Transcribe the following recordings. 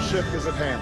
leadership is at hand.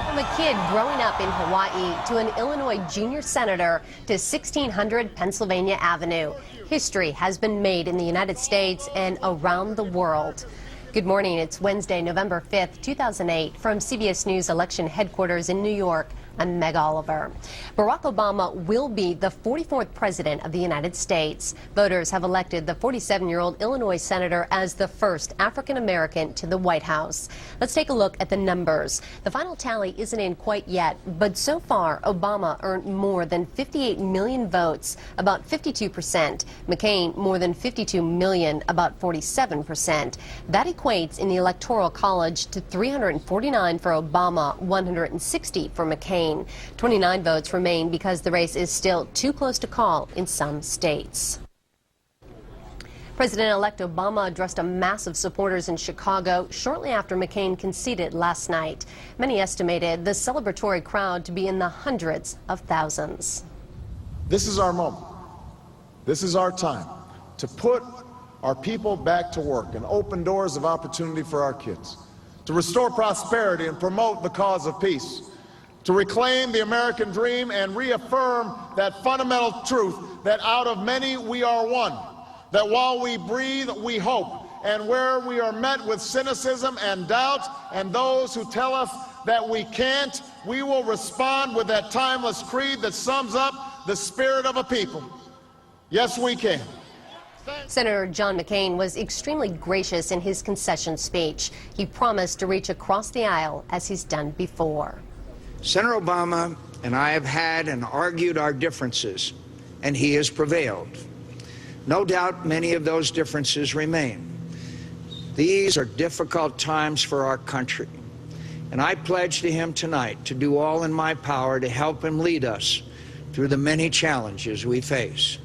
From a kid growing up in Hawaii to an Illinois junior senator to 1600 Pennsylvania Avenue, history has been made in the United States and around the world. Good morning. It's Wednesday, November 5th, 2008. From CBS News election headquarters in New York, I'm Meg Oliver. Barack Obama will be the 44th president of the United States. Voters have elected the 47-year-old Illinois senator as the first African-American to the White House. Let's take a look at the numbers. The final tally isn't in quite yet, but so far, Obama earned more than 58 million votes, about 52%. McCain, more than 52 million, about 47%. That equates in the Electoral College to 349 for Obama, 160 for McCain. 29 votes remain because the race is still too close to call in some states. President-elect Obama addressed a mass of supporters in Chicago shortly after McCain conceded last night. Many estimated the celebratory crowd to be in the hundreds of thousands. This is our moment. This is our time to put our people back to work and open doors of opportunity for our kids, to restore prosperity and promote the cause of peace, to reclaim the American dream and reaffirm that fundamental truth that out of many we are one, that while we breathe, we hope, and where we are met with cynicism and doubt and those who tell us that we can't, we will respond with that timeless creed that sums up the spirit of a people. Yes, we can. Senator John McCain was extremely gracious in his concession speech. He promised to reach across the aisle as he's done before. Senator Obama and I have had and argued our differences, and he has prevailed. No doubt many of those differences remain. These are difficult times for our country, and I pledge to him tonight to do all in my power to help him lead us through the many challenges we face.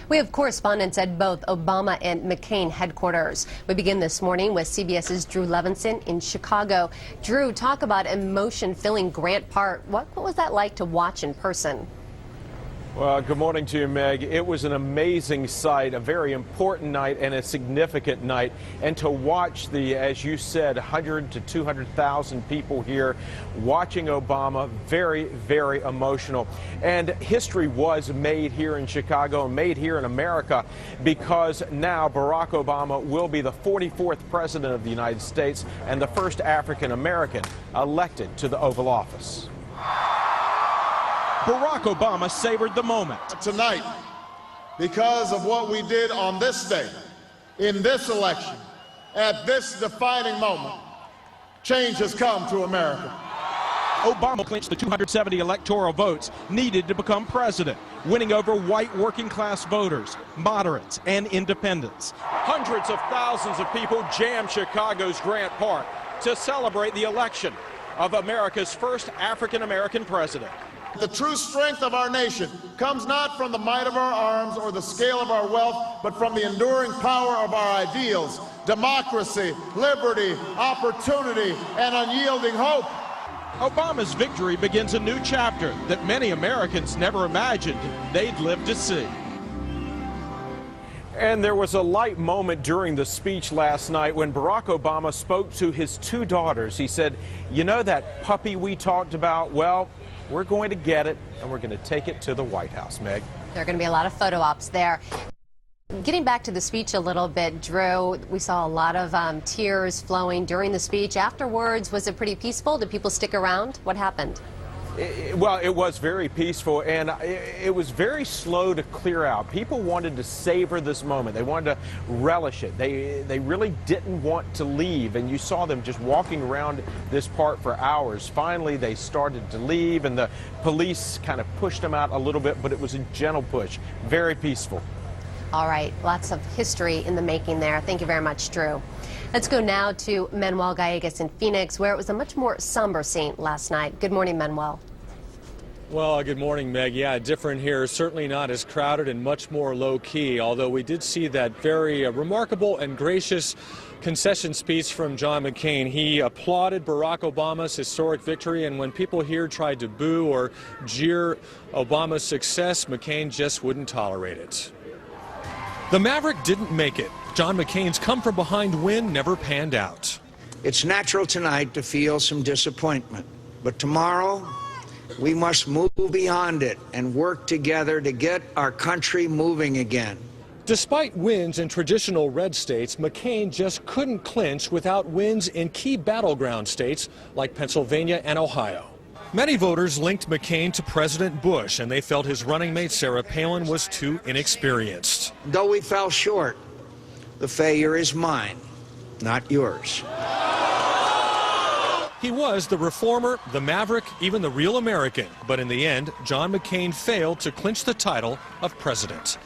We have correspondents at both Obama and McCain headquarters. We begin this morning with CBS's Drew Levinson in Chicago. Drew, talk about emotion-filling Grant Park. What was that like to watch in person? Well, good morning to you, Meg. It was an amazing sight, a very important night and a significant night. And to watch the, as you said, 100 to 200,000 people here watching Obama, very, very emotional. And history was made here in Chicago, made here in America, because now Barack Obama will be the 44th president of the United States and the first African-American elected to the Oval Office. Barack Obama savored the moment. Tonight, because of what we did on this day, in this election, at this defining moment, change has come to America. Obama clinched the 270 electoral votes needed to become president, winning over white working-class voters, moderates, and independents. Hundreds of thousands of people jammed Chicago's Grant Park to celebrate the election of America's first African-American president. The true strength of our nation comes not from the might of our arms or the scale of our wealth, but from the enduring power of our ideals, democracy, liberty, opportunity, and unyielding hope. Obama's victory begins a new chapter that many Americans never imagined they'd live to see. And there was a light moment during the speech last night when Barack Obama spoke to his two daughters. He said, "You know that puppy we talked about? Well, we're going to get it, and we're going to take it to the White House," Meg. There are going to be a lot of photo ops there. Getting back to the speech a little bit, Drew, we saw a lot of tears flowing during the speech. Afterwards, was it pretty peaceful? Did people stick around? What happened? Well, it was very peaceful, and it was very slow to clear out. People wanted to savor this moment. They wanted to relish it. They really didn't want to leave, and you saw them just walking around this park for hours. Finally, they started to leave, and the police kind of pushed them out a little bit, but it was a gentle push. Very peaceful. All right, lots of history in the making there. Thank you very much, Drew. Let's go now to Manuel Gallegos in Phoenix, where it was a much more somber scene last night. Good morning, Manuel. Well, good morning, Meg. Yeah, different here. Certainly not as crowded and much more low-key, although we did see that very remarkable and gracious concession speech from John McCain. He applauded Barack Obama's historic victory, and when people here tried to boo or jeer Obama's success, McCain just wouldn't tolerate it. The Maverick didn't make it. John McCain's come-from-behind win never panned out. It's natural tonight to feel some disappointment, but tomorrow we must move beyond it and work together to get our country moving again. Despite wins in traditional red states, McCain just couldn't clinch without wins in key battleground states like Pennsylvania and Ohio. Many voters linked McCain to President Bush, and they felt his running mate Sarah Palin was too inexperienced. Though we fell short, the failure is mine, not yours. He was the reformer, the maverick, even the real American. But in the end, John McCain failed to clinch the title of president.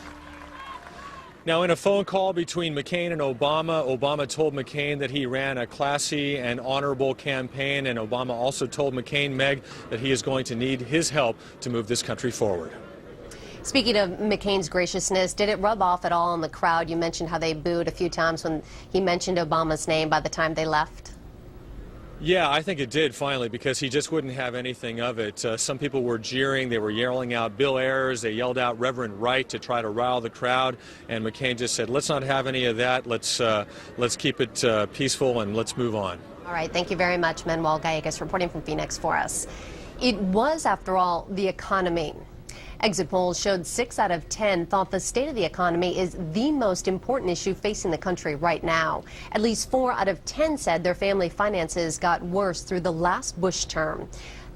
Now, in a phone call between McCain and Obama, Obama told McCain that he ran a classy and honorable campaign, and Obama also told McCain, Meg, that he is going to need his help to move this country forward. Speaking of McCain's graciousness, did it rub off at all on the crowd? You mentioned how they booed a few times when he mentioned Obama's name by the time they left. Yeah, I think it did finally, because he just wouldn't have anything of it. Some people were jeering, they were yelling out Bill Ayers, they yelled out Reverend Wright to try to rile the crowd, and McCain just said, let's not have any of that, let's keep it peaceful and let's move on. All right, thank you very much, Manuel Gallegos, reporting from Phoenix for us. It was, after all, the economy. Exit polls showed 6 out of 10 thought the state of the economy is the most important issue facing the country right now. At least 4 out of 10 said their family finances got worse through the last Bush term.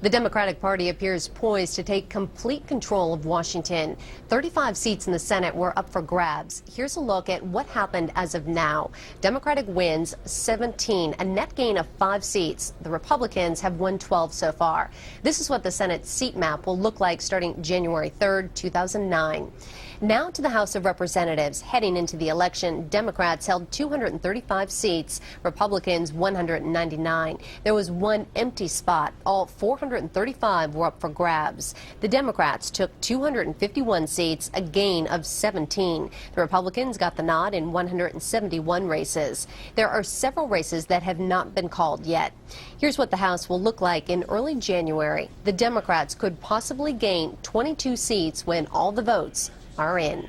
The Democratic Party appears poised to take complete control of Washington. 35 seats in the Senate were up for grabs. Here's a look at what happened as of now. Democratic wins 17, a net gain of 5 seats. The Republicans have won 12 so far. This is what the Senate seat map will look like starting January 3rd, 2009. Now to the House of Representatives. Heading into the election, Democrats held 235 seats, Republicans 199. There was 1 empty spot. All 435 were up for grabs. The Democrats took 251 seats, a gain of 17. The Republicans got the nod in 171 races. There are several races that have not been called yet. Here's what the House will look like in early January. The Democrats could possibly gain 22 seats when all the votes are in.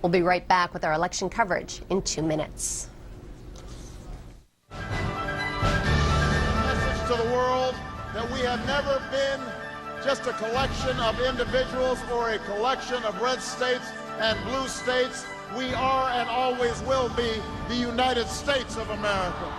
We'll be right back with our election coverage in 2 minutes. Message to the world that we have never been just a collection of individuals or a collection of red states and blue states. We are and always will be the United States of America.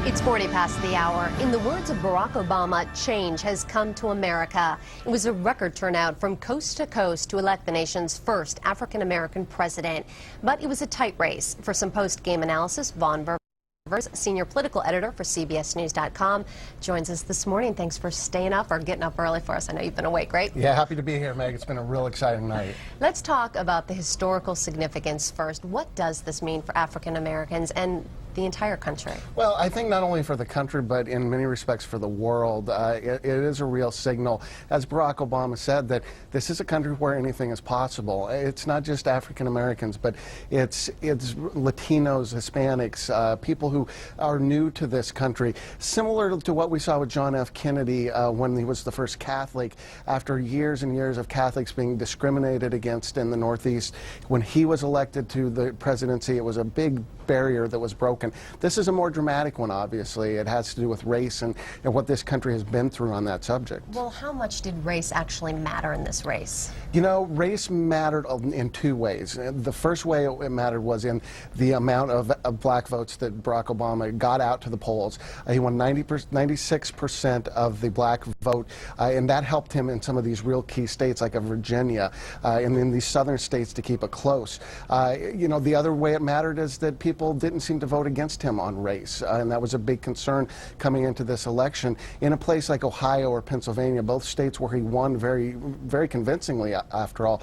It's 40 past the hour. In the words of Barack Obama, change has come to America. It was a record turnout from coast to coast to elect the nation's first African-American president. But it was a tight race. For some post-game analysis, Vaughn Ververs, senior political editor for CBSNews.com, joins us this morning. Thanks for staying up or getting up early for us. I know you've been awake, right? Yeah, happy to be here, Meg. It's been a real exciting night. Let's talk about the historical significance first. What does this mean for African-Americans and the entire country? Well, I think not only for the country, but in many respects for the world. It is a real signal, as Barack Obama said, that this is a country where anything is possible. It's not just African Americans, but it's Latinos, Hispanics, people who are new to this country. Similar to what we saw with John F. Kennedy when he was the first Catholic, after years and years of Catholics being discriminated against in the Northeast. When he was elected to the presidency, it was a big barrier that was broken. This is a more dramatic one, obviously. It has to do with race and what this country has been through on that subject. Well, how much did race actually matter in this race? You know, race mattered in 2 ways. The first way it mattered was in the amount of black votes that Barack Obama got out to the polls. He won 96% of the black vote, and that helped him in some of these real key states like Virginia and in these southern states to keep it close. You know, the other way it mattered is that people didn't seem to vote against him on race, and that was a big concern coming into this election. In a place like Ohio or Pennsylvania, both states where he won very, very convincingly, after all,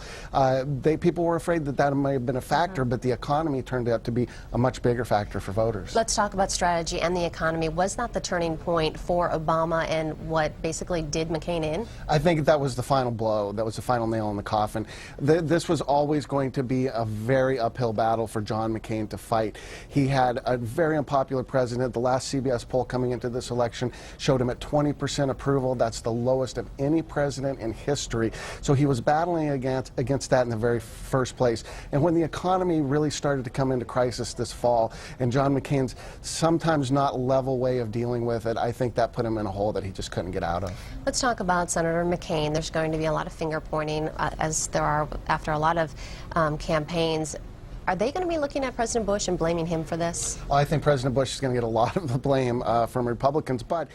people were afraid that may have been a factor, but the economy turned out to be a much bigger factor for voters. Let's talk about strategy and the economy. Was that the turning point for Obama and what basically did McCain in? I think that was the final blow. That was the final nail in the coffin. This was always going to be a very uphill battle for John McCain to fight. He had a very unpopular president. The last CBS poll coming into this election showed him at 20% approval. That's the lowest of any president in history. So he was battling against that in the very first place. And when the economy really started to come into crisis this fall, and John McCain's sometimes not level way of dealing with it, I think that put him in a hole that he just couldn't get out of. Let's talk about Senator McCain. There's going to be a lot of finger pointing, as there are after a lot of campaigns. Are they going to be looking at President Bush and blaming him for this? I think President Bush is going to get a lot of the blame from Republicans, but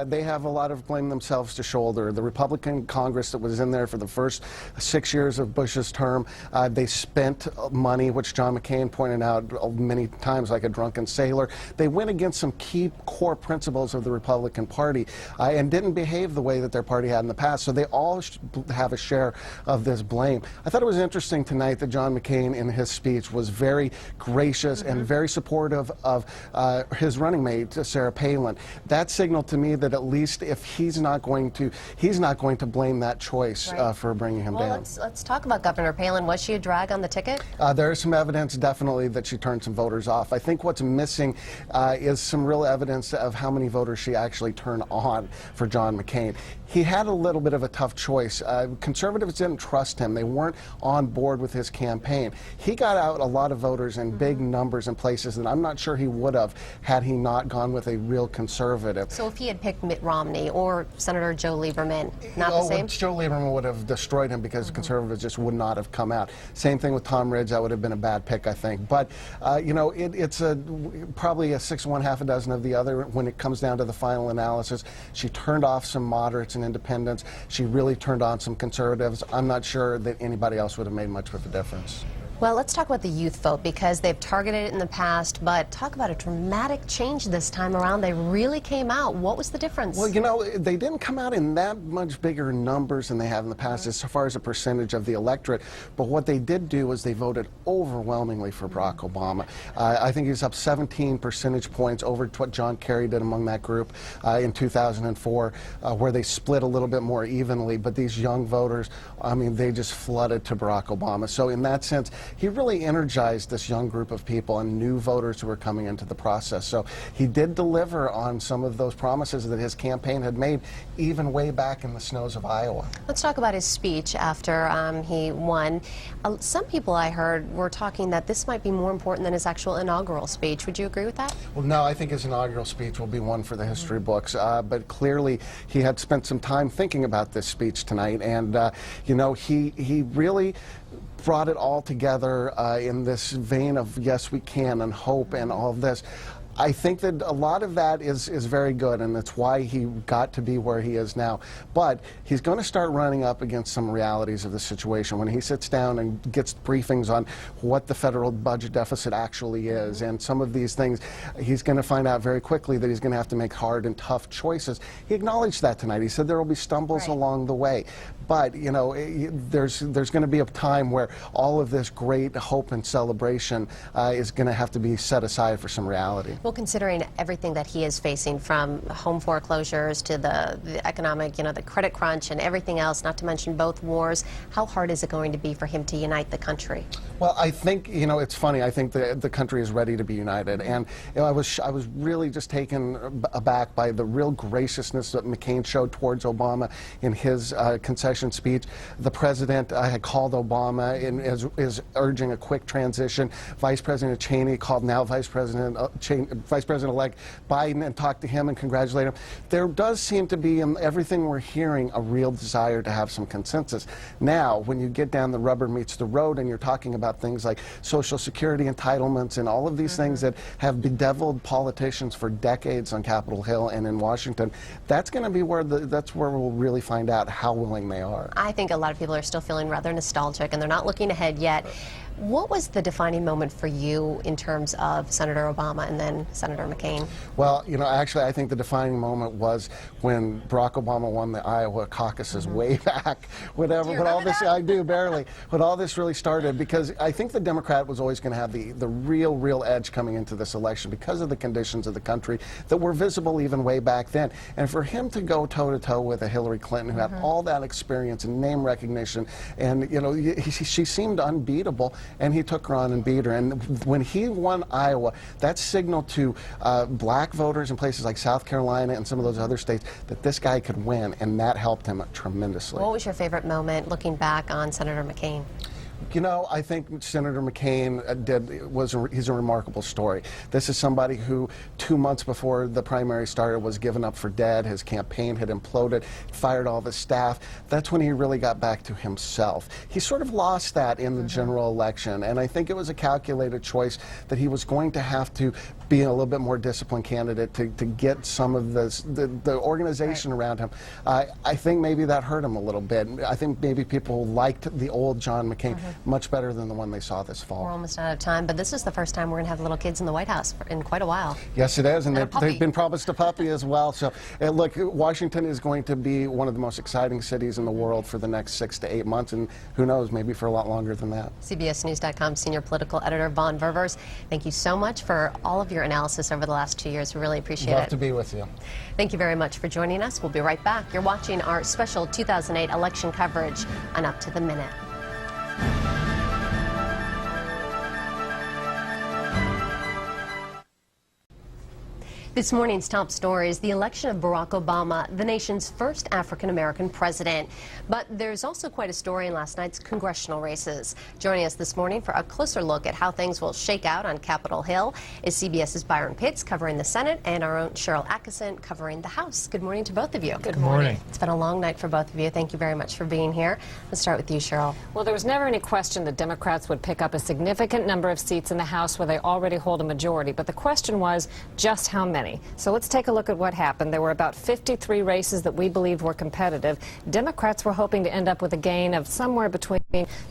they have a lot of blame themselves to shoulder. The Republican Congress that was in there for the first 6 years of Bush's term, they spent money, which John McCain pointed out many times, like a drunken sailor. They went against some key core principles of the Republican Party and didn't behave the way that their party had in the past, so they all have a share of this blame. I thought it was interesting tonight that John McCain, in his speech, was very gracious and very supportive of his running mate, Sarah Palin. That signaled to me that at least if he's not going to blame that choice for bringing him down. Let's talk about Governor Palin. Was she a drag on the ticket? There is some evidence, definitely, that she turned some voters off. I think what's missing is some real evidence of how many voters she actually turned on for John McCain. He had a little bit of a tough choice. Conservatives didn't trust him. They weren't on board with his campaign. He got out a lot of voters in big numbers in places that I'm not sure he would have had he not gone with a real conservative. So if he had picked Mitt Romney or Senator Joe Lieberman, not the same? Joe Lieberman would have destroyed him because conservatives just would not have come out. Same thing with Tom Ridge. That would have been a bad pick, I think. But, you know, it's probably a 6-1, half a dozen of the other when it comes down to the final analysis. She turned off some moderates and independents. She really turned on some conservatives. I'm not sure that anybody else would have made much of a difference. Well, let's talk about the youth vote, because they've targeted it in the past, but talk about a dramatic change this time around. They really came out. What was the difference? Well, you know, they didn't come out in that much bigger numbers than they have in the past as far as a percentage of the electorate, but what they did do was they voted overwhelmingly for Barack Obama. I think he was up 17 percentage points over what John Kerry did among that group in 2004, where they split a little bit more evenly, but these young voters, I mean, they just flooded to Barack Obama. So in that sense, he really energized this young group of people and new voters who were coming into the process. So he did deliver on some of those promises that his campaign had made even way back in the snows of Iowa. Let's talk about his speech after he won. Some people I heard were talking that this might be more important than his actual inaugural speech. Would you agree with that? Well, no, I think his inaugural speech will be one for the history books. But clearly he had spent some time thinking about this speech tonight, and you know, he really brought it all together in this vein of yes, we can, and hope, and all of this. I think that a lot of that is very good, and that's why he got to be where he is now. But he's going to start running up against some realities of the situation when he sits down and gets briefings on what the federal budget deficit actually is, and some of these things. He's going to find out very quickly that he's going to have to make hard and tough choices. He acknowledged that tonight. He said there will be stumbles along the way. But, you know, there's going to be a time where all of this great hope and celebration is going to have to be set aside for some reality. Well, considering everything that he is facing, from home foreclosures to the economic, you know, the credit crunch and everything else, not to mention both wars, how hard is it going to be for him to unite the country? Well, I think, you know, it's funny. I think the country is ready to be united. And you know, I was really just taken aback by the real graciousness that McCain showed towards Obama in his concession speech. The president had called Obama and is urging a quick transition. Vice President Cheney called now Vice President-elect Biden and talked to him and congratulate him. There does seem to be, in everything we're hearing, a real desire to have some consensus. Now, when you get down the rubber meets the road and you're talking about things like Social Security entitlements and all of these things that have bedeviled politicians for decades on Capitol Hill and in Washington, that's going to be where that's where we'll really find out how willing they are. I think a lot of people are still feeling rather nostalgic, and they're not looking ahead yet. What was the defining moment for you in terms of Senator Obama and then Senator McCain? Well, you know, actually, I think the defining moment was when Barack Obama won the Iowa caucuses way back. Whatever, but all this, I do barely. But all this really started because I think the Democrat was always going to have the real edge coming into this election because of the conditions of the country that were visible even way back then. And for him to go toe-to-toe with a Hillary Clinton who had all that experience and name recognition, and you know, she seemed unbeatable. and he took her on and beat her. And when he won Iowa, that signaled to black voters in places like South Carolina and some of those other states that this guy could win, and that helped him tremendously. What was your favorite moment looking back on Senator McCain? You know, I think Senator McCain he's a remarkable story. This is somebody who 2 months before the primary started was given up for dead. His campaign had imploded, fired all of his staff. That's when he really got back to himself. He sort of lost that in the general election, and I think it was a calculated choice that he was going to have to be a little bit more disciplined candidate to get some of the organization around him. I think maybe that hurt him a little bit. I think maybe people liked the old John McCain much better than the one they saw this fall. We're almost out of time, but this is the first time we're going to have little kids in the White House in quite a while. Yes, it is, and they've been promised a puppy as well. So, look, Washington is going to be one of the most exciting cities in the world for the next 6 to 8 months, and who knows, maybe for a lot longer than that. CBSNews.com senior political editor Vaughn Ververs, thank you so much for all of your analysis over the last 2 years. We really appreciate it. Love to be with you. Thank you very much for joining us. We'll be right back. You're watching our special 2008 election coverage on Up to the Minute. This morning's top story is the election of Barack Obama, the nation's first African-American president. But there's also quite a story in last night's congressional races. Joining us this morning for a closer look at how things will shake out on Capitol Hill is CBS's Byron Pitts covering the Senate and our own Cheryl Atkinson covering the House. Good morning to both of you. Good morning. It's been a long night for both of you. Thank you very much for being here. Let's start with you, Cheryl. Well, there was never any question that Democrats would pick up a significant number of seats in the House where they already hold a majority. But the question was just how many. So let's take a look at what happened. There were about 53 races that we believed were competitive. Democrats were hoping to end up with a gain of somewhere between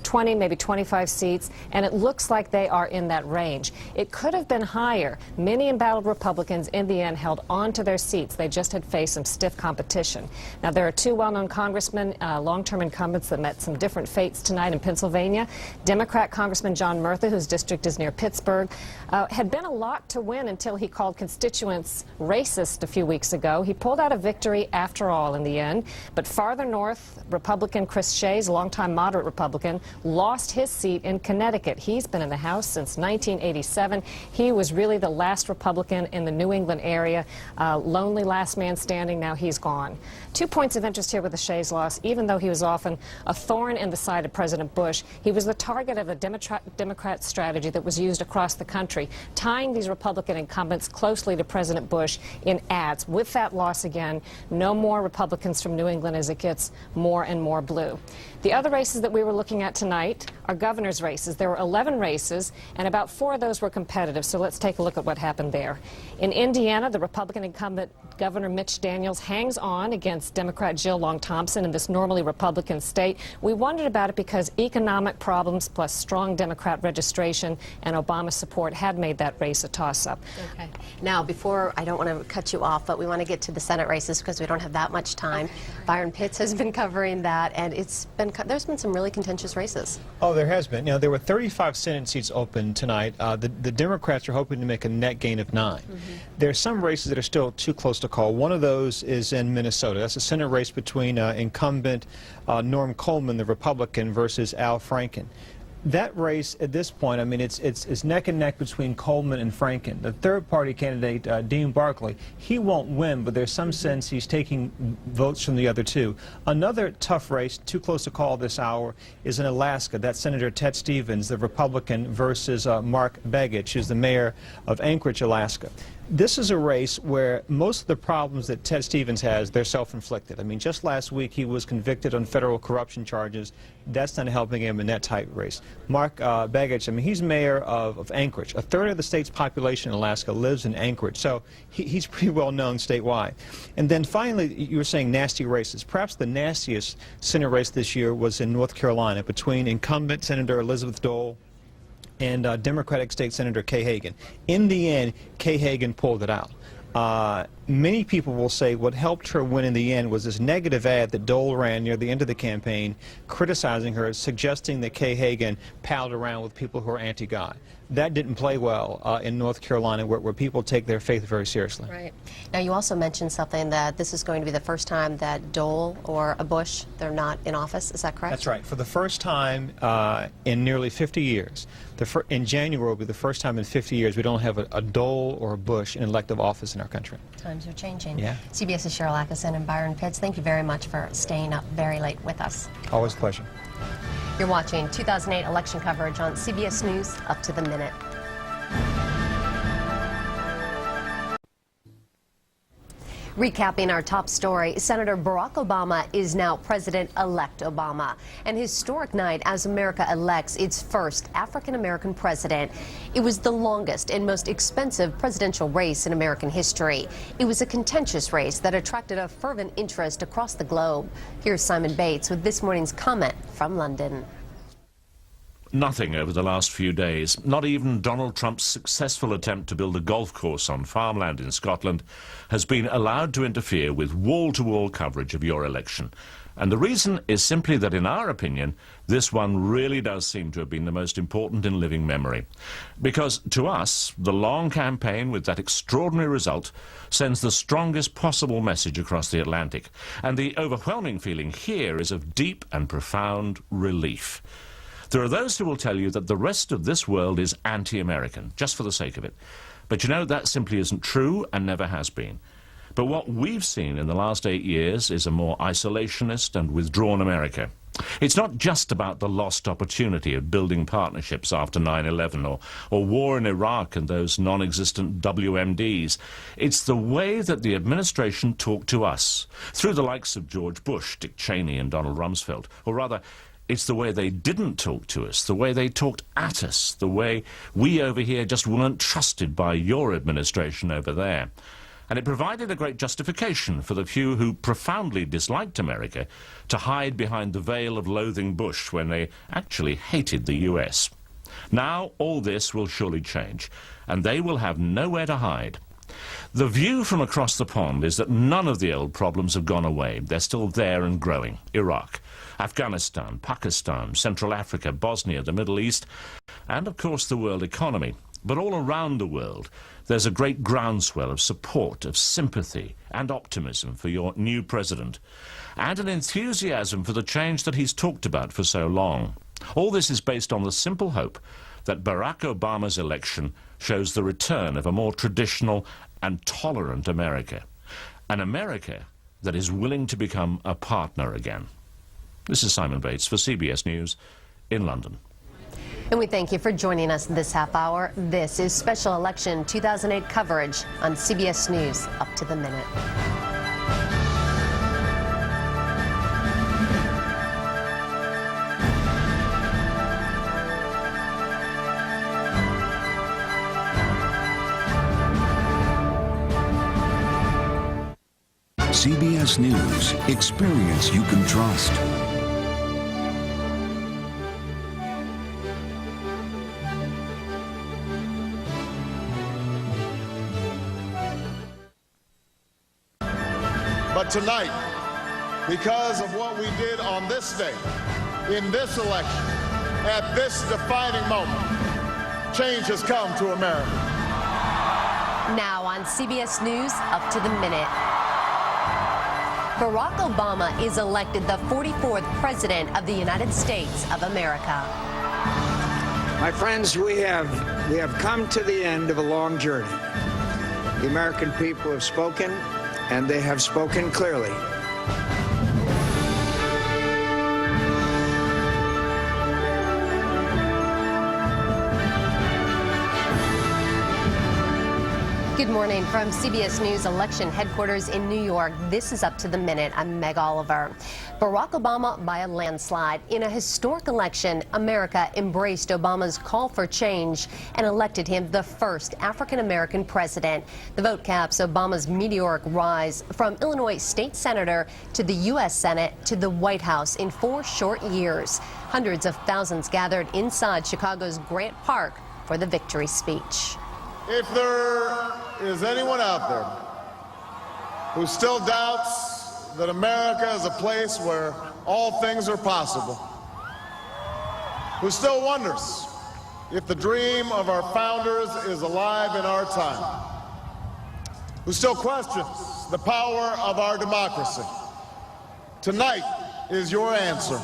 20, maybe 25 seats, and it looks like they are in that range. It could have been higher. Many embattled Republicans in the end held on to their seats. They just had faced some stiff competition. Now, there are two well-known congressmen, long-term incumbents that met some different fates tonight in Pennsylvania. Democrat Congressman John Murtha, whose district is near Pittsburgh, had been a lot to win until he called constituents racist a few weeks ago. He pulled out a victory after all in the end, but farther north, Republican Chris Shays, a longtime moderate Republican, lost his seat in Connecticut. He's been in the House since 1987. He was really the last Republican in the New England area. Lonely last man standing, now he's gone. 2 points of interest here with the Shays loss. Even though he was often a thorn in the side of President Bush, he was the target of a Democrat strategy that was used across the country, tying these Republican incumbents closely to President Bush in ads. With that loss again, no more Republicans from New England as it gets more and more blue. The other races that we were looking at tonight are governor's races. There were 11 races, and about 4 of those were competitive, so let's take a look at what happened there. In Indiana, the Republican incumbent Governor Mitch Daniels hangs on against Democrat Jill Long Thompson in this normally Republican state. We wondered about it because economic problems plus strong Democrat registration and Obama support had made that race a toss-up. Okay. Now, before, I don't want to cut you off, but we want to get to the Senate races because we don't have that much time. Byron Pitts has been covering that, and there's been some really contentious races. Oh, there has been. You know, there were 35 Senate seats open tonight. The Democrats are hoping to make a net gain of 9. There are some races that are still too close to call. One of those is in Minnesota. That's a Senate race between incumbent Norm Coleman, the Republican, versus Al Franken. That race at this point, I mean, it's neck and neck between Coleman and Franken. The third-party candidate, Dean Barkley, he won't win, but there's some sense he's taking votes from the other two. Another tough race, too close to call this hour, is in Alaska. That's Senator Ted Stevens, the Republican, versus Mark Begich, who's the mayor of Anchorage, Alaska. This is a race where most of the problems that Ted Stevens has, they're self-inflicted. I mean, just last week he was convicted on federal corruption charges. That's not helping him in that tight race. Mark Begich, I mean, he's mayor of Anchorage. A third of the state's population in Alaska lives in Anchorage, so he's pretty well known statewide. And then finally, you were saying nasty races. Perhaps the nastiest Senate race this year was in North Carolina between incumbent Senator Elizabeth Dole and Democratic State Senator Kay Hagan. In the end, Kay Hagan pulled it out. Many people will say what helped her win in the end was this negative ad that Dole ran near the end of the campaign criticizing her, suggesting that Kay Hagan palled around with people who are anti-God. that didn't play well in North Carolina, where people take their faith very seriously. Right. Now, you also mentioned something that this is going to be the first time that Dole or a Bush, they're not in office. Is that correct? That's right. For the first time in nearly 50 years, in January will be the first time in 50 years we don't have a Dole or a Bush in elective office in our country. Times are changing. Yeah. CBS's Cheryl Atkinson and Byron Pitts, thank you very much for staying up very late with us. Always a pleasure. You're watching 2008 election coverage on CBS News Up to the Minute. Recapping our top story, Senator Barack Obama is now President-elect Obama. An historic night as America elects its first African-American president. It was the longest and most expensive presidential race in American history. It was a contentious race that attracted a fervent interest across the globe. Here's Simon Bates with this morning's comment from London. Nothing over the last few days, not even Donald Trump's successful attempt to build a golf course on farmland in Scotland, has been allowed to interfere with wall-to-wall coverage of your election. And the reason is simply that, in our opinion, this one really does seem to have been the most important in living memory. Because, to us, the long campaign with that extraordinary result sends the strongest possible message across the Atlantic. And the overwhelming feeling here is of deep and profound relief. There are those who will tell you that the rest of this world is anti-American, just for the sake of it. But you know, that simply isn't true and never has been. But what we've seen in the last 8 years is a more isolationist and withdrawn America. It's not just about the lost opportunity of building partnerships after 9/11 or war in Iraq and those non-existent WMDs. It's the way that the administration talked to us, through the likes of George Bush, Dick Cheney and Donald Rumsfeld. Or rather, it's the way they didn't talk to us, the way they talked at us, the way we over here just weren't trusted by your administration over there. And it provided a great justification for the few who profoundly disliked America to hide behind the veil of loathing Bush when they actually hated the US. Now all this will surely change, and they will have nowhere to hide. The view from across the pond is that none of the old problems have gone away. They're still there and growing. Iraq, Afghanistan, Pakistan, Central Africa, Bosnia, the Middle East, and of course the world economy. But all around the world, there's a great groundswell of support, of sympathy and optimism for your new president, and an enthusiasm for the change that he's talked about for so long. All this is based on the simple hope that Barack Obama's election shows the return of a more traditional and tolerant America, an America that is willing to become a partner again. This is Simon Bates for CBS News in London. And we thank you for joining us this half hour. This is Special Election 2008 coverage on CBS News Up to the Minute. CBS News, experience you can trust. But tonight, because of what we did on this day, in this election, at this defining moment, change has come to America. Now on CBS News Up to the Minute. Barack Obama is elected the 44th President of the United States of America. My friends, we have come to the end of a long journey. The American people have spoken, and they have spoken clearly. Good morning from CBS News election headquarters in New York. This is Up to the Minute. I'm Meg Oliver. Barack Obama by a landslide. In a historic election, America embraced Obama's call for change and elected him the first African-American president. The vote caps Obama's meteoric rise from Illinois state senator to the U.S. Senate to the White House in 4 short years. Hundreds of thousands gathered inside Chicago's Grant Park for the victory speech. If there is anyone out there who still doubts that America is a place where all things are possible, who still wonders if the dream of our founders is alive in our time, who still questions the power of our democracy, tonight is your answer.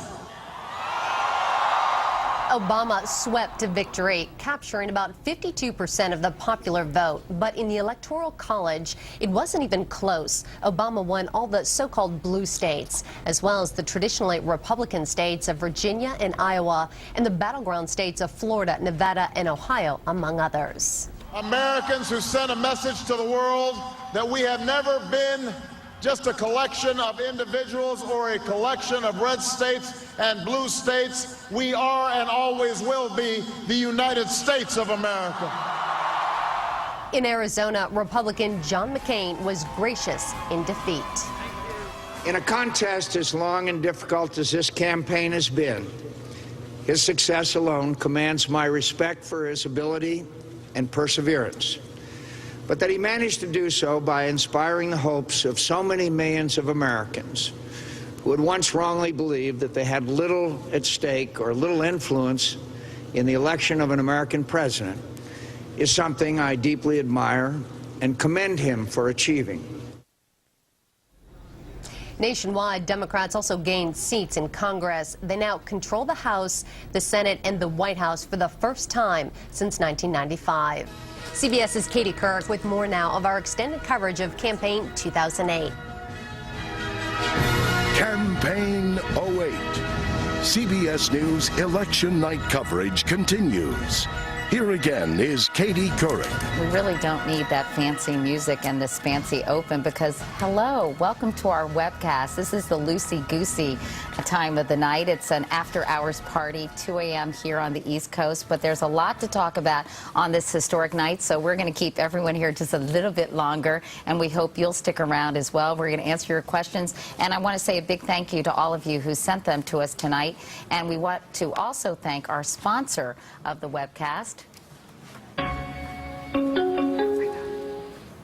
Obama swept to victory, capturing about 52% of the popular vote. But in the Electoral College, it wasn't even close. Obama won all the so-called blue states, as well as the traditionally Republican states of Virginia and Iowa, and the battleground states of Florida, Nevada, and Ohio, among others. Americans who sent a message to the world that we have never been just a collection of individuals or a collection of red states and blue states. We are and always will be the United States of America. In Arizona, Republican John McCain was gracious in defeat. In a contest as long and difficult as this campaign has been, his success alone commands my respect for his ability and perseverance. But that he managed to do so by inspiring the hopes of so many millions of Americans who had once wrongly believed that they had little at stake or little influence in the election of an American president is something I deeply admire and commend him for achieving. Nationwide, Democrats also gained seats in Congress. They now control the House, the Senate, and the White House for the first time since 1995. CBS's Katie Kirk with more now of our extended coverage of Campaign 2008. Campaign 08. CBS News election night coverage continues. Here again is Katie Couric. We really don't need that fancy music and this fancy open because, hello, welcome to our webcast. This is the loosey-goosey time of the night. It's an after-hours party, 2 a.m. here on the East Coast, but there's a lot to talk about on this historic night, so we're going to keep everyone here just a little bit longer, and we hope you'll stick around as well. We're going to answer your questions, and I want to say a big thank you to all of you who sent them to us tonight, and we want to also thank our sponsor of the webcast,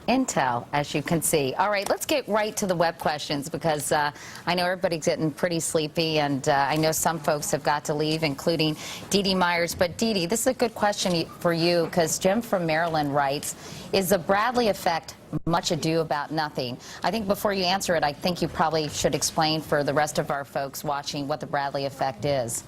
Intel, as you can see. All right, let's get right to the web questions because I know everybody's getting pretty sleepy, and I know some folks have got to leave, including Dee Dee Myers. But Dee Dee, this is a good question for you because Jim from Maryland writes, is the Bradley effect much ado about nothing? I think before you answer it, I think you probably should explain for the rest of our folks watching what the Bradley effect is.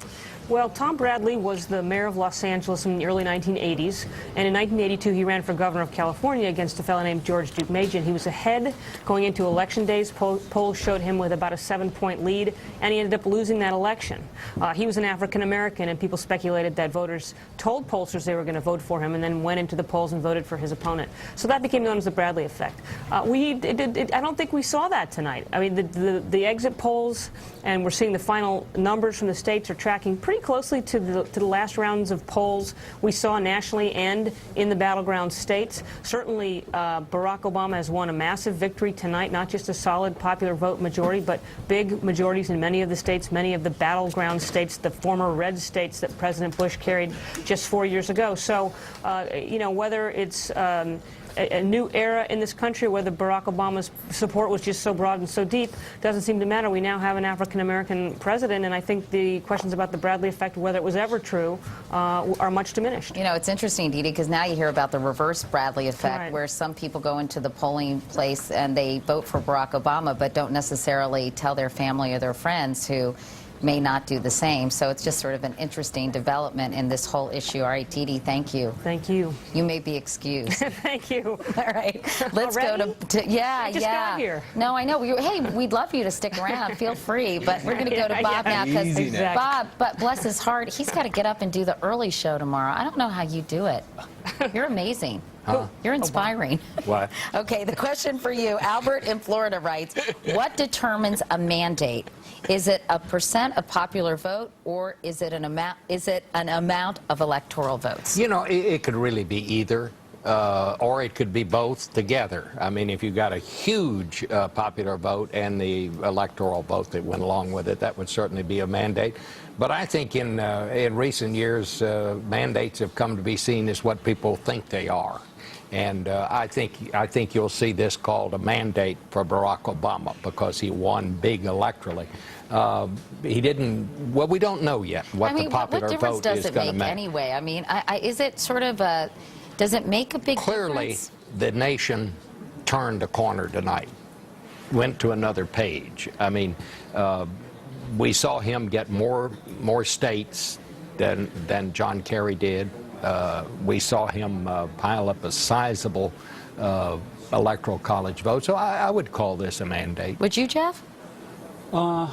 Well, Tom Bradley was the mayor of Los Angeles in the early 1980s, and in 1982 he ran for governor of California against a fellow named George Duke-Majan. He was ahead going into election days. Polls showed him with about a 7-point lead, and he ended up losing that election. He was an African-American, and people speculated that voters told pollsters they were going to vote for him and then went into the polls and voted for his opponent. So that became known as the Bradley effect. I don't think we saw that tonight. I mean, the exit polls, and we're seeing the final numbers from the states are tracking pretty closely to the last rounds of polls we saw nationally and in the battleground states. Certainly, Barack Obama has won a massive victory tonight, not just a solid popular vote majority, but big majorities in many of the states, many of the battleground states, the former red states that President Bush carried just 4 years ago. So, you know, whether it's a new era in this country, whether Barack Obama's support was just so broad and so deep, doesn't seem to matter. We now have an African-American president, and I think the questions about the Bradley effect, whether it was ever true, are much diminished. You know, it's interesting, Dee Dee, because now you hear about the reverse Bradley effect, Right. where some people go into the polling place and they vote for Barack Obama, but don't necessarily tell their family or their friends who may not do the same. So it's just sort of an interesting development in this whole issue. All right, Dee Dee, thank you. Thank you. You may be excused. Thank you. All right, let's go to yeah, I just got here. No, I know. Hey, we'd love you to stick around. Feel free, but we're going to go to Bob now because Bob, but bless his heart, he's got to get up and do the early show tomorrow. I don't know how you do it. You're amazing. Huh? You're inspiring. What? Okay, the question for you, Albert in Florida writes, what determines a mandate? Is it a % of popular vote, or is it an amount? Is it an amount of electoral votes? You know, it could really be either, or it could be both together. I mean, if you got a huge popular vote and the electoral vote that went along with it, that would certainly be a mandate. But I think in recent years, mandates have come to be seen as what people think they are. And I think you'll see this called a mandate for Barack Obama because he won big electorally. He didn't. Well, we don't know yet what the popular vote is going to make. Anyway, I mean, is it sort of a? Does it make a big Clearly, difference? the nation turned a corner tonight, went to another page. I mean, we saw him get more states than John Kerry did. We saw him pile up a sizable electoral college vote. So I would call this a mandate. Would you, Jeff? Are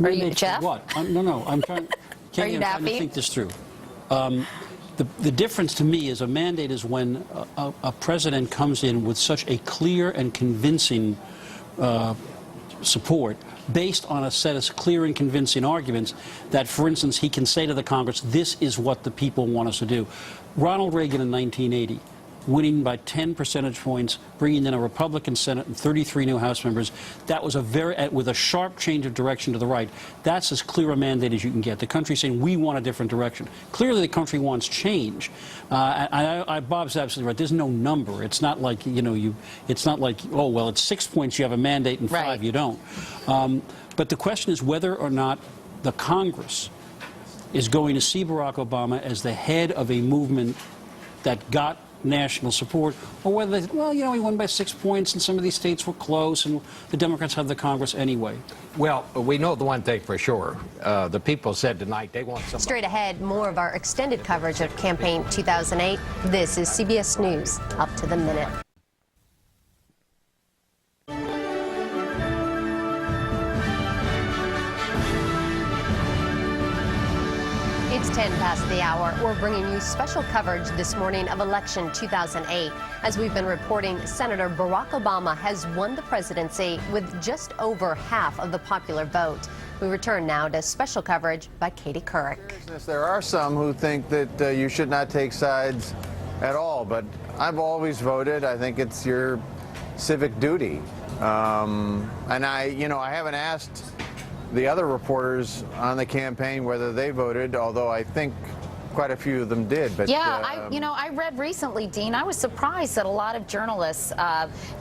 you Jeff? What? No, I'm trying. Katie, I'm trying to think this through. The difference to me is a mandate is when a president comes in with such a clear and convincing support based on a set of clear and convincing arguments that, for instance, he can say to the Congress, this is what the people want us to do. Ronald Reagan in 1980, winning by 10 percentage points, bringing in a Republican Senate and 33 new House members. That was with a sharp change of direction to the right. That's as clear a mandate as you can get. The country saying we want a different direction. Clearly, the country wants change. Bob's absolutely right. There's no number. It's not like It's not like it's 6 points you have a mandate and 5 you don't. But the question is whether or not the Congress is going to see Barack Obama as the head of a movement that got national support, or whether he won by 6 points and some of these states were close and the Democrats have the Congress anyway. Well, we know the one thing for sure. The people said tonight they want somebody. Straight ahead, more of our extended coverage of Campaign 2008. This is CBS News, up to the minute. It's 10 past the hour. We're bringing you special coverage this morning of election 2008. As we've been reporting, Senator Barack Obama has won the presidency with just over half of the popular vote. We return now to special coverage by Katie Couric. There are some who think that you should not take sides at all, but I've always voted. I think it's your civic duty. And I haven't asked the other reporters on the campaign whether they voted, although I think quite a few of them did. But yeah, I read recently, Dean, I was surprised that a lot of journalists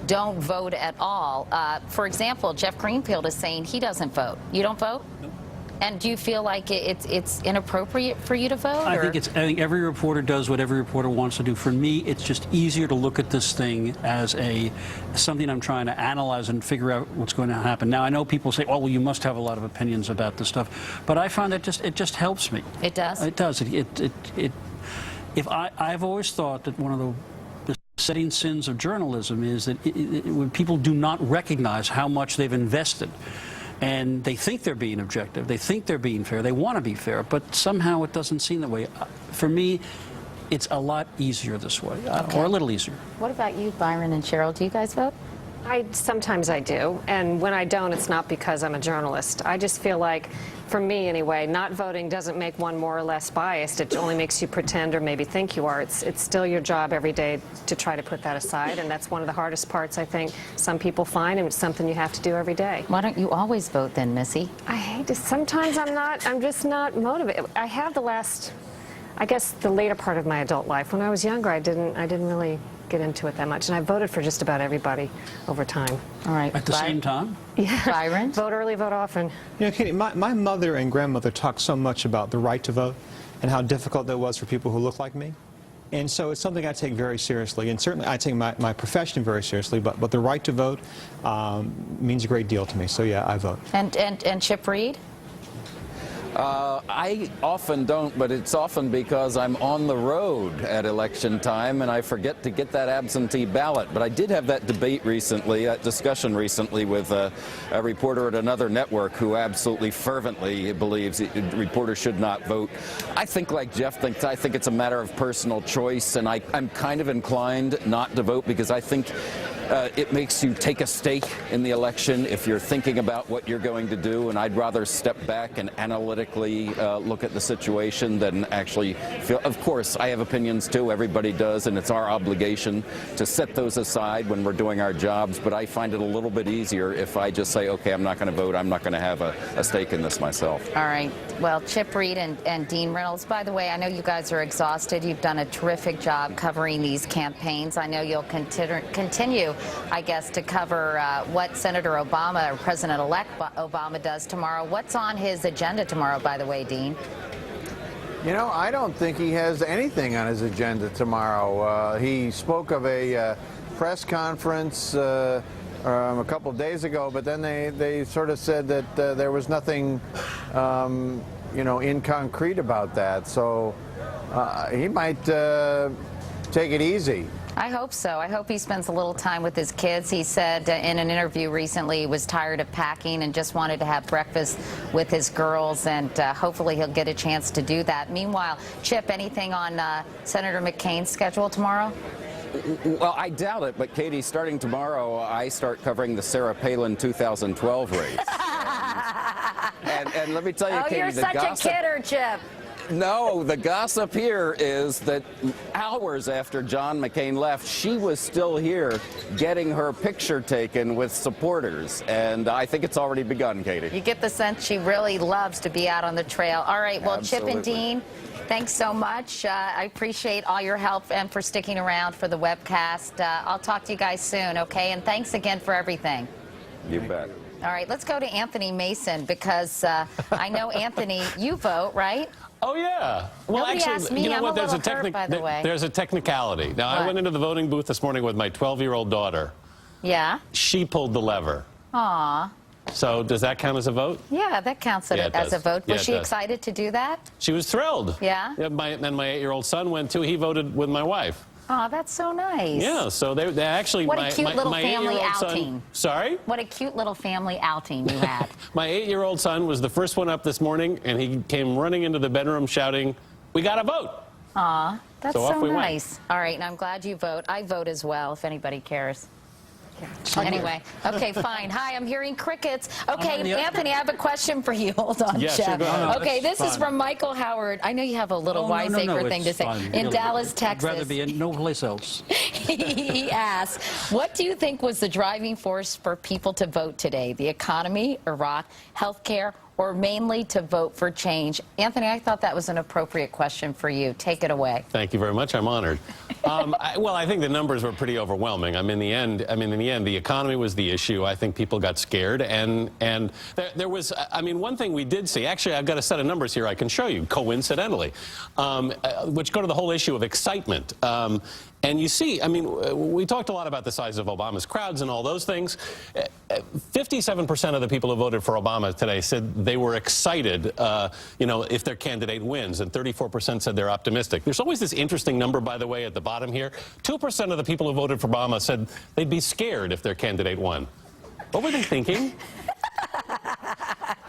don't vote at all. For example, Jeff Greenfield is saying he doesn't vote. You don't vote? No. And do you feel like it's inappropriate for you to vote? I think every reporter does what every reporter wants to do. For me, it's just easier to look at this thing as something I'm trying to analyze and figure out what's going to happen. Now, I know people say, "Oh, well, you must have a lot of opinions about this stuff," but I find that it just helps me. It does. It does. I've always thought that one of the besetting sins of journalism is that when people do not recognize how much they've invested. And they think they're being objective. They think they're being fair. They want to be fair, but somehow it doesn't seem that way. For me, it's a lot easier this way, or a little easier. What about you, Byron and Cheryl? Do you guys vote? Sometimes I do, and when I don't, it's not because I'm a journalist. I just feel like, for me anyway, not voting doesn't make one more or less biased. It only makes you pretend or maybe think you are. It's still your job every day to try to put that aside, and that's one of the hardest parts I think some people find, and it's something you have to do every day. Why don't you always vote then, Missy? I hate to. Sometimes I'm just not motivated. I have the later part of my adult life. When I was younger, I didn't really get into it that much, and I voted for just about everybody over time. All right. At the same time? Yeah. Byron? Vote early, vote often. Katie, my mother and grandmother talked so much about the right to vote and how difficult that was for people who look like me. And so it's something I take very seriously, and certainly I take my profession very seriously, but the right to vote means a great deal to me. So yeah, I vote. And Chip Reed? I often don't, but it's often because I'm on the road at election time and I forget to get that absentee ballot. But I did have that debate recently, that discussion recently with a reporter at another network who absolutely fervently believes reporters should not vote. I think like Jeff thinks, I think it's a matter of personal choice, and I'm kind of inclined not to vote because I think it makes you take a stake in the election if you're thinking about what you're going to do, and I'd rather step back and analytically critically look at the situation than actually feel. Of course, I have opinions too. Everybody does, and it's our obligation to set those aside when we're doing our jobs. But I find it a little bit easier if I just say, okay, I'm not going to vote. I'm not going to have a stake in this myself. All right. Well, Chip Reed and Dean Reynolds, by the way, I know you guys are exhausted. You've done a terrific job covering these campaigns. I know you'll continue, I guess, to cover what Senator Obama, or President-elect Obama, does tomorrow. What's on his agenda tomorrow, by the way, Dean? You know, I don't think he has anything on his agenda tomorrow. He spoke of a press conference a couple of days ago, but then they sort of said that there was nothing, you know, in concrete about that. So he might take it easy. I hope so. I hope he spends a little time with his kids. He said in an interview recently he was tired of packing and just wanted to have breakfast with his girls, and hopefully he'll get a chance to do that. Meanwhile, Chip, anything on Senator McCain's schedule tomorrow? Well, I doubt it, but Katie, starting tomorrow, I start covering the Sarah Palin 2012 race. and let me tell you, Katie, you're such a kidder, Chip. No, the gossip here is that hours after John McCain left, she was still here getting her picture taken with supporters. And I think it's already begun, Katie. You get the sense she really loves to be out on the trail. All right, well, Absolutely. Chip and Dean, thanks so much. I appreciate all your help and for sticking around for the webcast. I'll talk to you guys soon, okay? And thanks again for everything. You bet. All right, let's go to Anthony Mason, because I know, Anthony, you vote, right? Oh, yeah. Well, Nobody actually, asked me. you know I'm what? a little hurt, by the way. There's a technicality. Now, What? I went into the voting booth this morning with my 12-year-old daughter. Yeah? She pulled the lever. Aw. So does that count as a vote? Yeah, that counts Yeah, it as a does. vote. Yeah, Was it she does. excited to do that? She was thrilled. Yeah? And my 8-year-old son went, too. He voted with my wife. Oh, that's so nice. Yeah, so they actually... What a cute little my family 8-year-old son, outing. Sorry? What a cute little family outing you had. My 8-year-old son was the first one up this morning, and he came running into the bedroom shouting, "We got to vote." Aw, that's So off so we went. nice. All right, and I'm glad you vote. I vote as well, if anybody cares. Anyway, okay, fine. Hi, I'm hearing crickets. Okay, Anthony, I have a question for you. Hold on, Yeah, Jeff. sure, go ahead. Okay, That's this is fine. from Michael Howard. I know you have a little wiseacre thing to it's say. fine. In Really, Dallas, I'd rather Texas. be in no place else. He asked, what do you think was the driving force for people to vote today? The economy, Iraq, healthcare, or mainly to vote for change? Anthony, I thought that was an appropriate question for you. Take it away. Thank you very much. I'm honored. Well, I think the numbers were pretty overwhelming. In the end, the economy was the issue. I think people got scared, and there was, one thing we did see. Actually, I've got a set of numbers here I can show you, coincidentally, which go to the whole issue of excitement. And you see, we talked a lot about the size of Obama's crowds and all those things. 57% of the people who voted for Obama today said they were excited, if their candidate wins, and 34% said they're optimistic. There's always this interesting number, by the way, at the bottom here. 2% of the people who voted for Obama said they'd be scared if their candidate won. What were they thinking?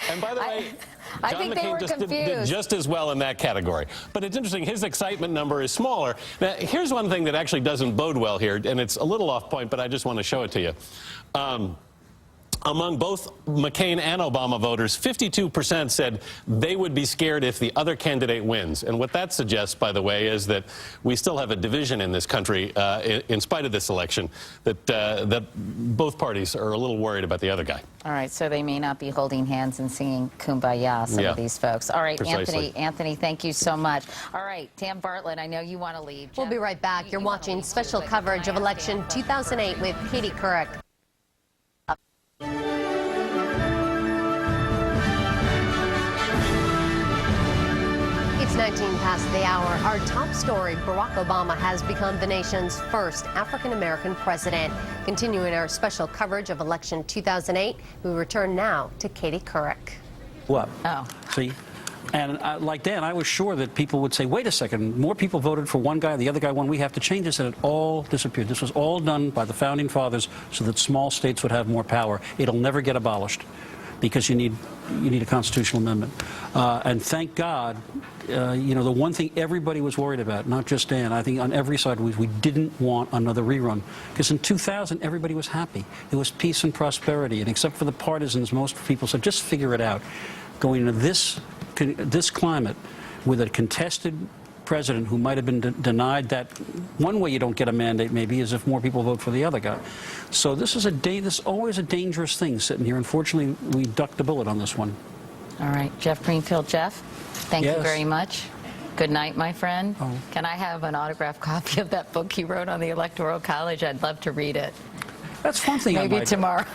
And by the way, I John think they McCain were just did confused. just as well in that category. But it's interesting, his excitement number is smaller. Now, here's one thing that actually doesn't bode well here, and it's a little off point, but I just want to show it to you. Among both McCain and Obama voters, 52% said they would be scared if the other candidate wins. And what that suggests, by the way, is that we still have a division in this country, in spite of this election, that both parties are a little worried about the other guy. All right, so they may not be holding hands and singing Kumbaya, some of these folks. All right, Precisely. Anthony, thank you so much. All right, Dan Bartlett, I know you want to leave. We'll be right back. You're watching special coverage of election 2008 with Katie Couric. It's 19 past the hour. Our top story, Barack Obama has become the nation's first African-American president. Continuing our special coverage of election 2008, we return now to Katie Couric. What? Oh. See? And like Dan, I was sure that people would say, wait a second, more people voted for one guy, the other guy won, we have to change this, and it all disappeared. This was all done by the founding fathers so that small states would have more power. It'll never get abolished because you need a constitutional amendment. And thank God, the one thing everybody was worried about, not just Dan, I think on every side, was we didn't want another rerun. Because in 2000, everybody was happy. There was peace and prosperity. And except for the partisans, most people said, just figure it out. Going into this this climate, with a contested president who might have been denied that, one way you don't get a mandate maybe is if more people vote for the other guy. So this is always a dangerous thing sitting here. Unfortunately, we ducked the bullet on this one. All right, Jeff Greenfield. Jeff, thank you very much. Good night, my friend. Oh. Can I have an autographed copy of that book you wrote on the Electoral College? I'd love to read it. That's one thing. Maybe tomorrow.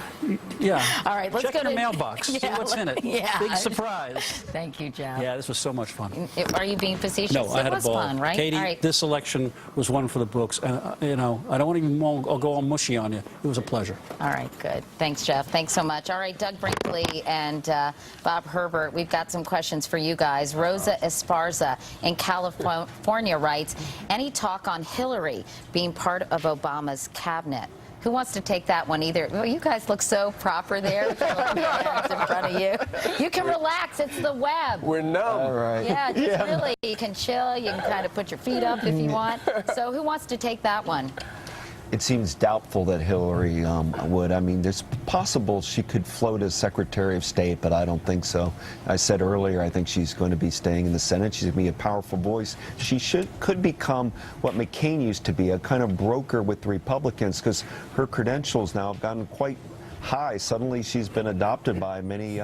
Yeah. All right, let's check go to the mailbox. See what's in it. Yeah. Big surprise. Thank you, Jeff. Yeah, this was so much fun. Are you being facetious? No, I had it was a ball. fun, right? Katie, all right. this election was one for the books. You know, I don't want to even I'll go all mushy on you. It was a pleasure. All right, good. Thanks, Jeff. Thanks so much. All right, Doug Brinkley and Bob Herbert, we've got some questions for you guys. Rosa Esparza in California writes, any talk on Hillary being part of Obama's cabinet? Who wants to take that one either? Well, you guys look so proper there with your little hands in front of you. You can relax. It's the web. We're numb. All right. Yeah, just really, you can chill. You can kind of put your feet up if you want. So who wants to take that one? It seems doubtful that Hillary would. I mean, it's possible she could float as Secretary of State, but I don't think so. I said earlier, I think she's going to be staying in the Senate. She's going to be a powerful voice. She could become what McCain used to be, a kind of broker with the Republicans, because her credentials now have gotten quite high. Suddenly she's been adopted by many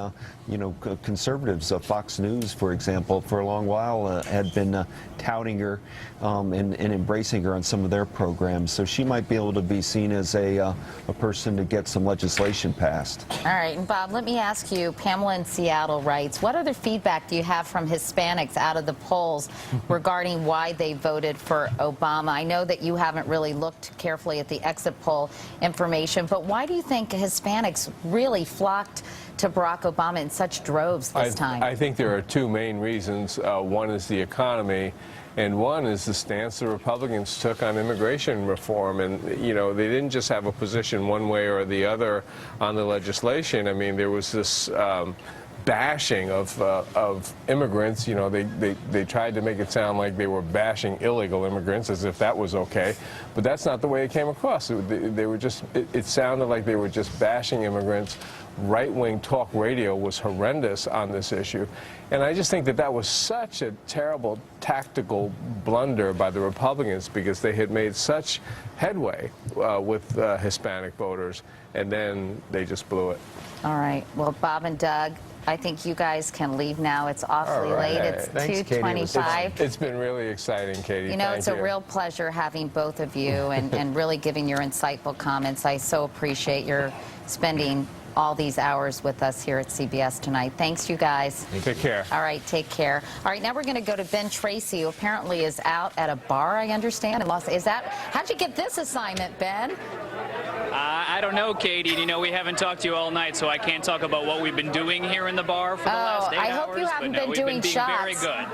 conservatives. Fox News, for example, for a long while had been touting her and embracing her on some of their programs. So she might be able to be seen as a person to get some legislation passed. All right, and Bob, let me ask you, Pamela in Seattle writes, what other feedback do you have from Hispanics out of the polls regarding why they voted for Obama? I know that you haven't really looked carefully at the exit poll information, but why do you think Hispanics really flocked to Barack Obama in such droves this time? I think there are two main reasons. One is the economy, and one is the stance the Republicans took on immigration reform. And, they didn't just have a position one way or the other on the legislation. I mean, there was this bashing of immigrants. They tried to make it sound like they were bashing illegal immigrants, as if that was okay. But that's not the way it came across. They were just, it sounded like they were just bashing immigrants. Right-wing talk radio was horrendous on this issue. And I just think that that was such a terrible tactical blunder by the Republicans, because they had made such headway with Hispanic voters, and then they just blew it. All right. Well, Bob and Doug, I think you guys can leave now. It's awfully late. It's 2:25. It's been really exciting, Katie. It's a real pleasure having both of you and really giving your insightful comments. I so appreciate your spending all these hours with us here at CBS tonight. Thanks, you guys. Take care. All right, take care. All right, now we're going to go to Ben Tracy, who apparently is out at a bar, I understand, in Los Angeles. How'd you get this assignment, Ben? I don't know, Katie. We haven't talked to you all night, so I can't talk about what we've been doing here in the bar for the last 8 hours. I hope you haven't been doing being shots. Very good.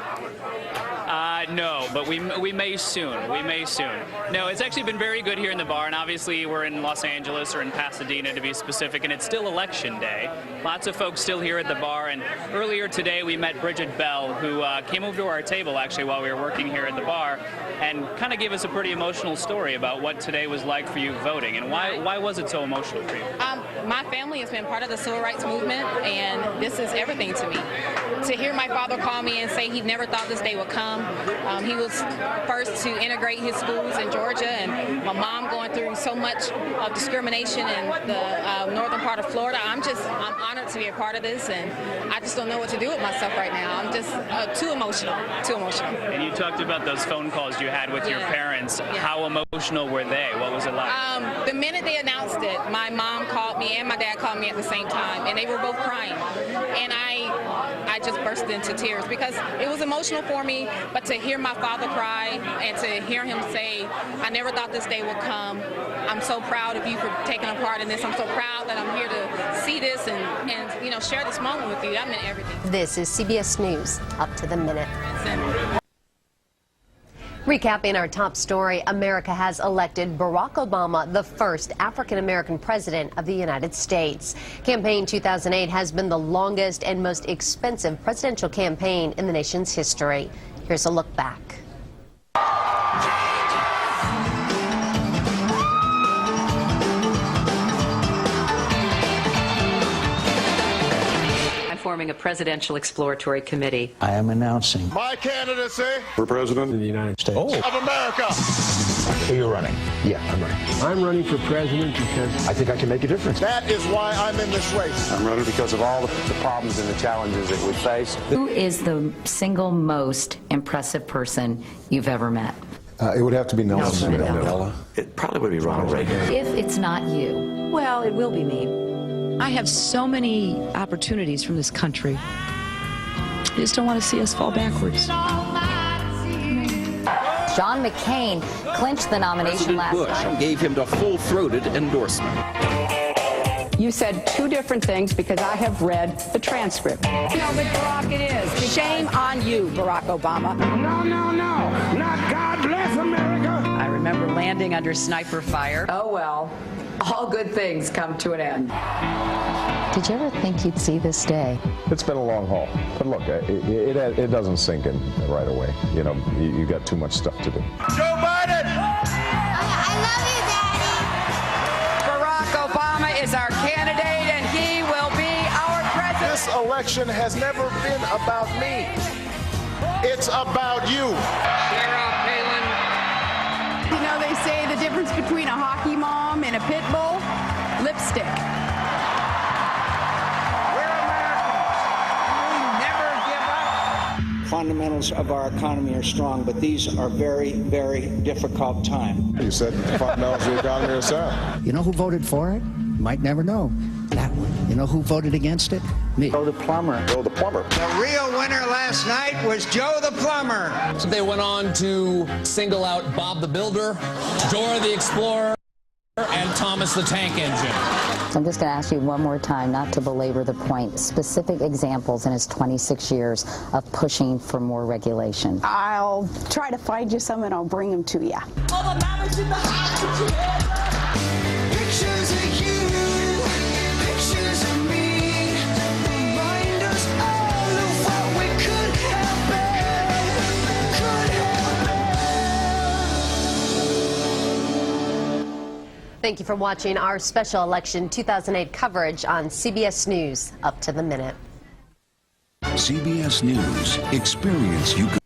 No, but we may soon. We may soon. No, it's actually been very good here in the bar, and obviously we're in Los Angeles, or in Pasadena to be specific, and it's still election day. Lots of folks still here at the bar, and earlier today we met Bridget Bell, who came over to our table actually while we were working here at the bar, and kind of gave us a pretty emotional story about what today was like for you voting, and why was it so emotional for you? My family has been part of the civil rights movement, and this is everything to me. To hear my father call me and say he never thought this day would come. He was first to integrate his schools in Georgia, and my mom going through so much of discrimination in the northern part of Florida. I'm honored to be a part of this, and I just don't know what to do with myself right now. I'm just too emotional. And you talked about those phone calls you had with your parents. How emotional were they? What was it like? The minute they announced it, my mom called me and my dad called me at the same time, and they were both crying. And I just burst into tears because it was emotional for me, but to hear my father cry and to hear him say, I never thought this day would come. I'm so proud of you for taking a part in this. I'm so proud that I'm here to see this and share this moment with you. That meant everything. This is CBS News, up to the minute. Recapping our top story, America has elected Barack Obama the first African-American president of the United States. Campaign 2008 has been the longest and most expensive presidential campaign in the nation's history. Here's a look back. forming a presidential exploratory committee. I am announcing My candidacy for President of the United States. of America. So you're running? Yeah, I'm running. I'm running for president because I think I can make a difference. That is why I'm in this race. I'm running because of all the problems and the challenges that we face. Who is the single most impressive person you've ever met? It would have to be Nelson Mandela. It probably would be Ronald Reagan. If it's not you, Well, it will be me. I have so many opportunities from this country. I just don't want to see us fall backwards. John McCain clinched the nomination last night. Gave him the full-throated endorsement. You said two different things because I have read the transcript. You know, but Barack, it is. Shame on you, Barack Obama. No, no, no. Not God bless America. I remember landing under sniper fire. Oh, well, all good things come to an end. Did you ever think you'd see this day? It's been a long haul, but look, it doesn't sink in right away. You know, you got too much stuff to do. Joe Biden! I love you, Daddy. Barack Obama is our candidate, and he will be our president. This election has never been about me. It's about you. You know, they say the difference between a hockey mom and a pit bull? Lipstick. Fundamentals of our economy are strong, but these are very, very difficult times. You said the fundamentals of the economy are sound. You know who voted for it? You might never know. That one. You know who voted against it? Me. Joe the plumber. Joe the plumber. The real winner last night was Joe the plumber. They went on to single out Bob the Builder, Dora the Explorer, and Thomas the Tank Engine. I'm just going to ask you one more time, not to belabor the point, specific examples in his 26 years of pushing for more regulation. I'll try to find you some and I'll bring them to you. Pictures of you, pictures of me, remind us all of what we could have been. Thank you for watching our special election 2008 coverage on CBS News Up to the Minute. CBS News. Experience you can